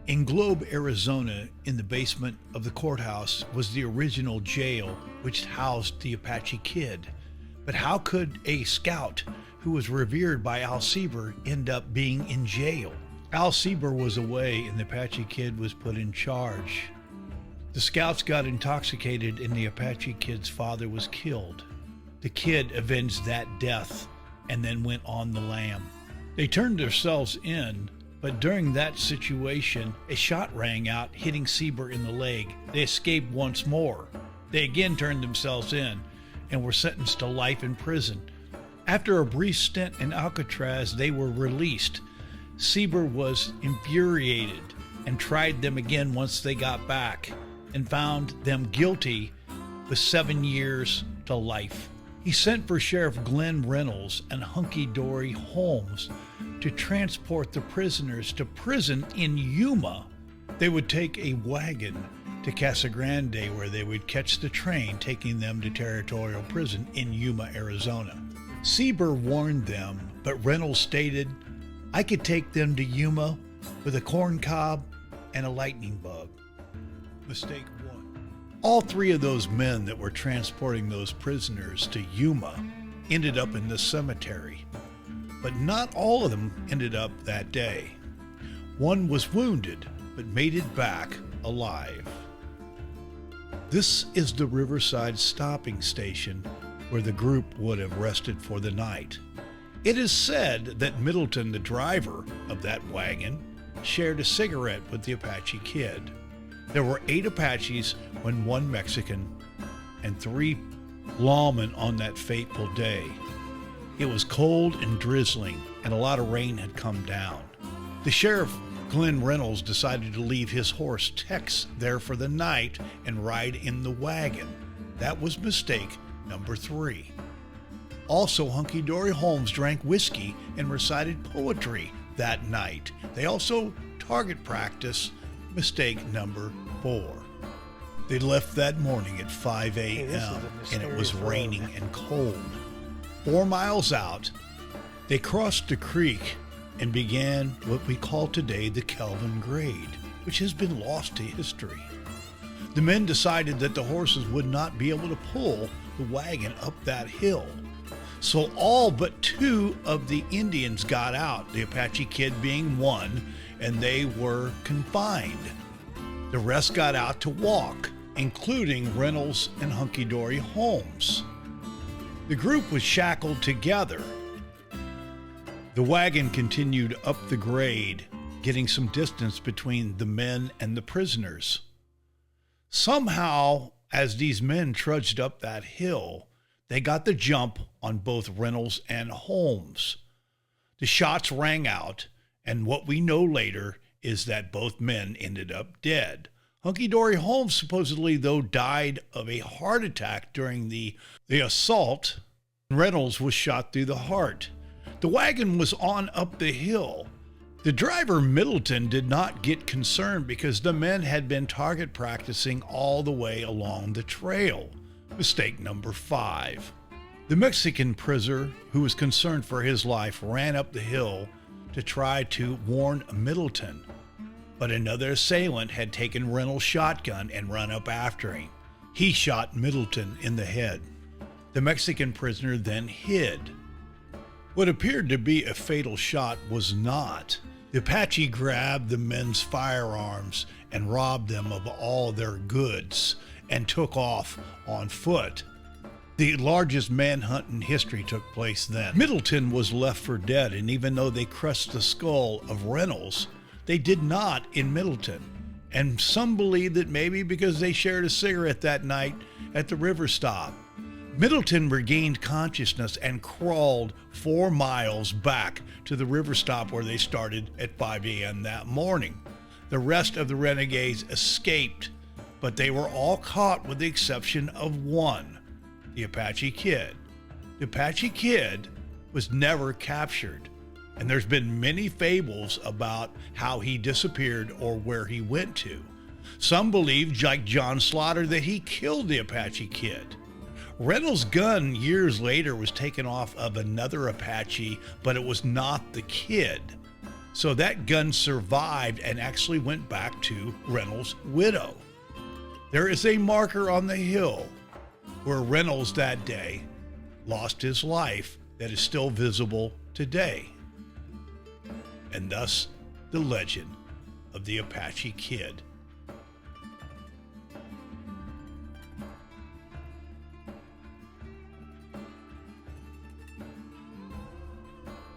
In Globe, Arizona, in the basement of the courthouse, was the original jail which housed the Apache Kid. But how could a scout who was revered by Al Sieber end up being in jail? Al Sieber was away and the Apache Kid was put in charge. The scouts got intoxicated and the Apache Kid's father was killed. The Kid avenged that death and then went on the lam. They turned themselves in, but during that situation, a shot rang out, hitting Sieber in the leg. They escaped once more. They again turned themselves in and were sentenced to life in prison. After a brief stint in Alcatraz, they were released. Sieber was infuriated and tried them again once they got back and found them guilty with 7 years to life. He sent for Sheriff Glenn Reynolds and Hunky Dory Holmes to transport the prisoners to prison in Yuma. They would take a wagon to Casa Grande where they would catch the train taking them to Territorial Prison in Yuma, Arizona. Sieber warned them, but Reynolds stated, "I could take them to Yuma with a corn cob and a lightning bug." Mistake one. All three of those men that were transporting those prisoners to Yuma ended up in the cemetery, but not all of them ended up that day. One was wounded, but made it back alive. This is the Riverside stopping station where the group would have rested for the night. It is said that Middleton, the driver of that wagon, shared a cigarette with the Apache Kid. There were 8 Apaches when 1 Mexican and 3 lawmen on that fateful day. It was cold and drizzling, and a lot of rain had come down. The sheriff, Glenn Reynolds, decided to leave his horse Tex there for the night and ride in the wagon. That was mistake number 3. Also, Hunky Dory Holmes drank whiskey and recited poetry that night. They also target practice, mistake number 4. They left that morning at 5 a.m. and it was raining and cold. 4 miles out, they crossed the creek and began what we call today the Kelvin grade, which has been lost to history. The men decided that the horses would not be able to pull the wagon up that hill. So all but 2 of the Indians got out, the Apache Kid being one, and they were confined. The rest got out to walk, including Reynolds and Hunky Dory Holmes. The group was shackled together. The wagon continued up the grade, getting some distance between the men and the prisoners. Somehow, as these men trudged up that hill, they got the jump on both Reynolds and Holmes. The shots rang out, and what we know later is that both men ended up dead. Hunky Dory Holmes supposedly, though, died of a heart attack during the assault. Reynolds was shot through the heart. The wagon was on up the hill. The driver, Middleton, did not get concerned because the men had been target practicing all the way along the trail. Mistake number 5. The Mexican prisoner, who was concerned for his life, ran up the hill to try to warn Middleton, but another assailant had taken Reynolds' shotgun and run up after him. He shot Middleton in the head. The Mexican prisoner then hid. What appeared to be a fatal shot was not. The Apache grabbed the men's firearms and robbed them of all their goods and took off on foot. The largest manhunt in history took place then. Middleton was left for dead, and even though they crushed the skull of Reynolds, they did not in Middleton. And some believe that maybe because they shared a cigarette that night at the river stop. Middleton regained consciousness and crawled 4 miles back to the river stop where they started at 5 a.m. that morning. The rest of the renegades escaped, but they were all caught with the exception of one, the Apache Kid. The Apache Kid was never captured, and there's been many fables about how he disappeared or where he went to. Some believe, like John Slaughter, that he killed the Apache Kid. Reynolds' gun years later was taken off of another Apache, but it was not the Kid. So that gun survived and actually went back to Reynolds' widow. There is a marker on the hill where Reynolds that day lost his life that is still visible today. And thus the legend of the Apache Kid